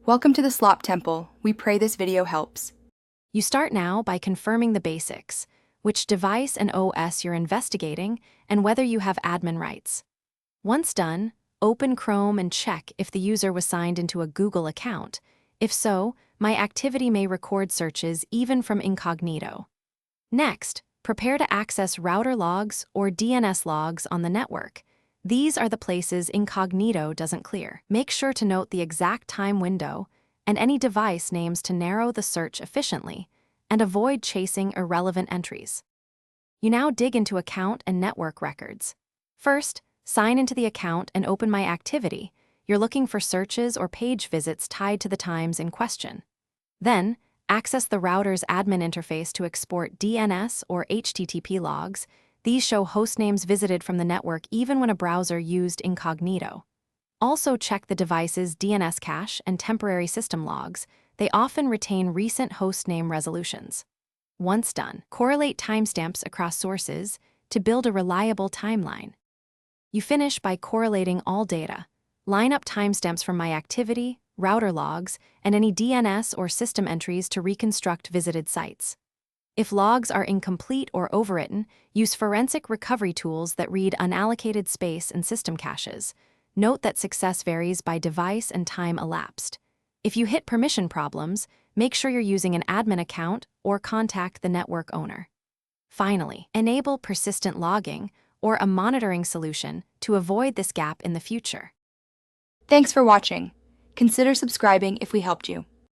Welcome to the Slop Temple. We pray this video helps. You start now by confirming the basics, which device and OS you're investigating, and whether you have admin rights. Once done, open Chrome and check if the user was signed into a Google account. If so, My Activity may record searches even from Incognito. Next, prepare to access router logs or DNS logs on the network. These are the places Incognito doesn't clear. Make sure to note the exact time window and any device names to narrow the search efficiently, and avoid chasing irrelevant entries. You now dig into account and network records. First, sign into the account and open My Activity. You're looking for searches or page visits tied to the times in question. Then, access the router's admin interface to export DNS or HTTP logs. These show hostnames visited from the network even when a browser used Incognito. Also check the device's DNS cache and temporary system logs. They often retain recent hostname resolutions. Once done, correlate timestamps across sources to build a reliable timeline. You finish by correlating all data. Line up timestamps from My Activity, router logs, and any DNS or system entries to reconstruct visited sites. If logs are incomplete or overwritten, use forensic recovery tools that read unallocated space and system caches. Note that success varies by device and time elapsed. If you hit permission problems, make sure you're using an admin account or contact the network owner. Finally, enable persistent logging or a monitoring solution to avoid this gap in the future. Thanks for watching. Consider subscribing if we helped you.